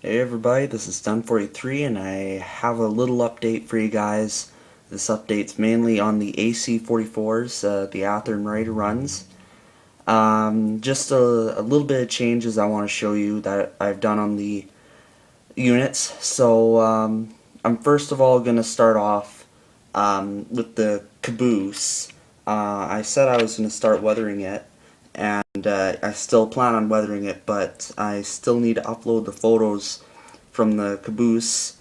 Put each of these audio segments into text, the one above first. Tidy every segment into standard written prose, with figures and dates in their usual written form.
Hey everybody, this is D43 and I have a little update for you guys. This update's mainly on the AC44s, the Athearn Rider runs. Just a little bit of changes I want to show you that I've done on the units. I'm first of all going to start off with the caboose. I said I was going to start weathering it, and I still plan on weathering it, but I still need to upload the photos from the caboose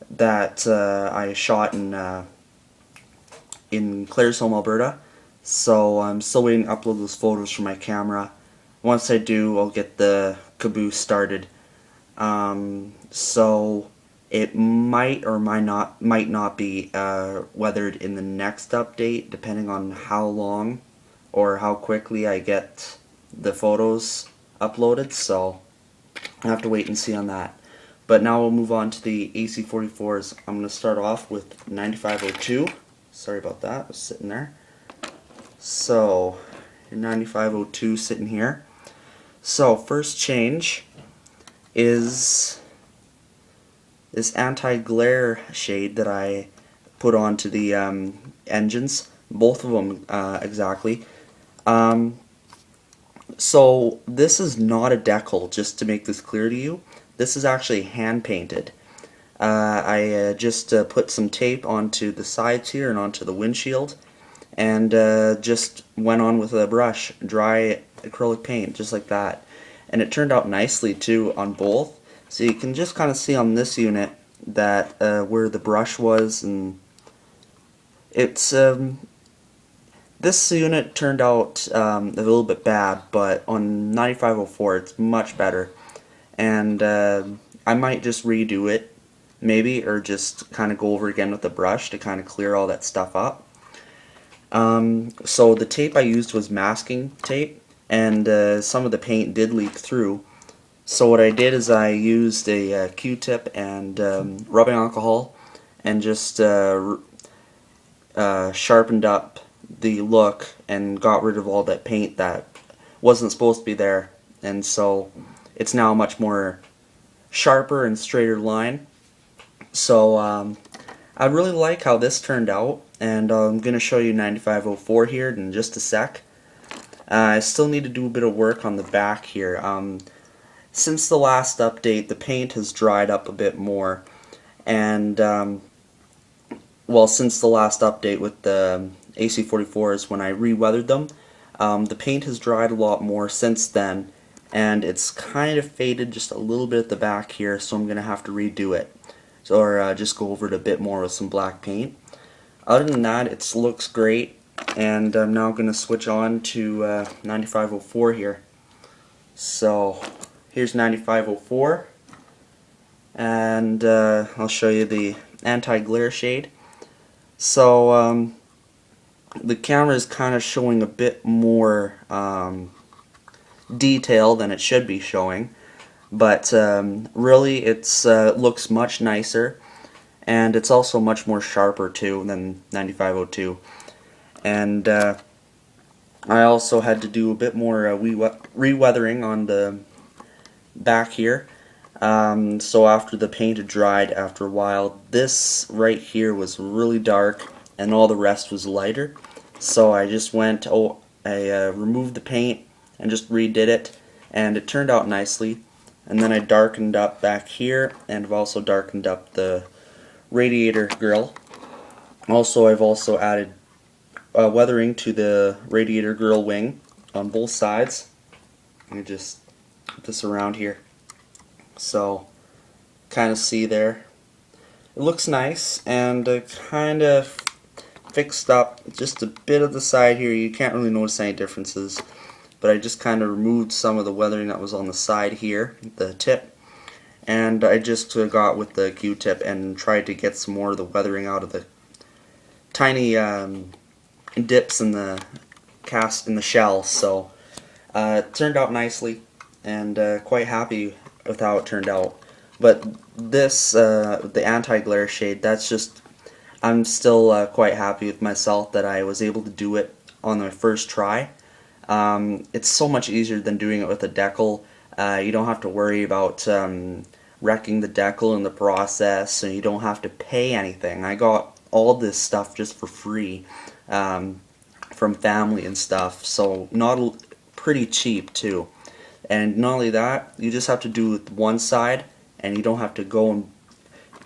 that I shot in Claresholm, Alberta. So I'm still waiting to upload those photos from my camera. Once I do, I'll get the caboose started. So it might not be weathered in the next update, depending on how long or how quickly I get the photos uploaded. So I have to wait and see on that. But now we'll move on to the AC44s. I'm going to start off with 9502. Sorry about that, I was sitting there. So, your 9502 sitting here. So, first change is this anti-glare shade that I put onto the engines. Both of them exactly. So, this is not a decal, just to make this clear to you. This is actually hand painted. I just put some tape onto the sides here and onto the windshield, and just went on with a brush, dry acrylic paint, just like that. And it turned out nicely too on both. So you can just kind of see on this unit that where the brush was, and it's this unit turned out a little bit bad, but on 9504 it's much better. And I might just redo it, maybe, or just kind of go over again with the brush to kind of clear all that stuff up. So the tape I used was masking tape, and some of the paint did leak through. So what I did is I used a Q-tip and rubbing alcohol, and just sharpened up the look and got rid of all that paint that wasn't supposed to be there. And so it's now a much more sharper and straighter line. So I really like how this turned out, and I'm going to show you 9504 here in just a sec. I still need to do a bit of work on the back here. Since the last update, the paint has dried up a bit more, and well, since the last update with the AC44s, when I re-weathered them, the paint has dried a lot more since then, and it's kind of faded just a little bit at the back here, so I'm going to have to redo it. Or just go over it a bit more with some black paint. Other than that, it looks great, and I'm now going to switch on to 9504 here. So here's 9504, and I'll show you the anti-glare shade. So the camera is kind of showing a bit more detail than it should be showing, but really it looks much nicer, and it's also much more sharper too than 9502. And I also had to do a bit more re-weathering on the back here. So after the paint had dried after a while, this right here was really dark and all the rest was lighter. So I just I removed the paint and just redid it, and it turned out nicely. And then I darkened up back here, and I've also darkened up the radiator grill. Also, I've also added weathering to the radiator grill wing on both sides. Let me just put this around here, so kind of see there. It looks nice, and kind of fixed up just a bit of the side here. You can't really notice any differences, but I just kind of removed some of the weathering that was on the side here, the tip, and I just got with the Q-tip and tried to get some more of the weathering out of the tiny dips in the shell. So it turned out nicely, and quite happy with how it turned out. But this, the anti-glare shade, that's just, I'm still quite happy with myself that I was able to do it on my first try. It's so much easier than doing it with a decal. You don't have to worry about wrecking the decal in the process, and you don't have to pay anything. I got all this stuff just for free from family and stuff, so pretty cheap too. And not only that, you just have to do it one side, and you don't have to go and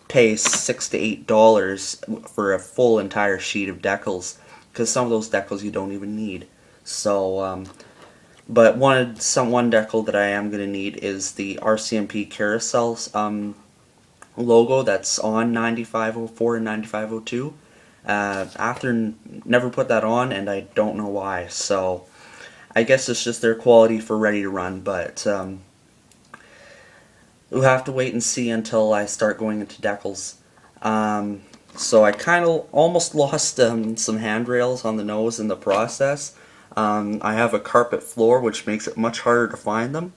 pay $6 to $8 for a full entire sheet of decals, because some of those decals you don't even need. So, but one decal that I am going to need is the RCMP carousels logo that's on 9504 and 9502. After never put that on, and I don't know why. So I guess it's just their quality for ready to run, but we'll have to wait and see until I start going into decals. So I kind of almost lost some handrails on the nose in the process. I have a carpet floor, which makes it much harder to find them.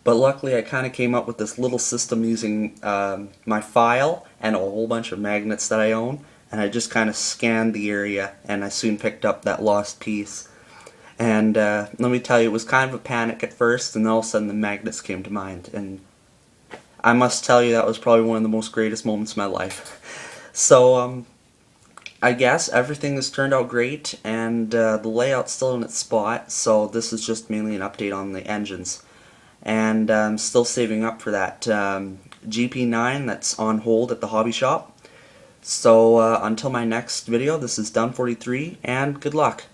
But luckily I kind of came up with this little system using my file and a whole bunch of magnets that I own. And I just kind of scanned the area, and I soon picked up that lost piece. And let me tell you, it was kind of a panic at first, and then all of a sudden the magnets came to mind. And I must tell you, that was probably one of the most greatest moments of my life. So I guess everything has turned out great, and the layout's still in its spot, so this is just mainly an update on the engines. And I'm still saving up for that GP9 that's on hold at the hobby shop. So until my next video, this is D43, and good luck.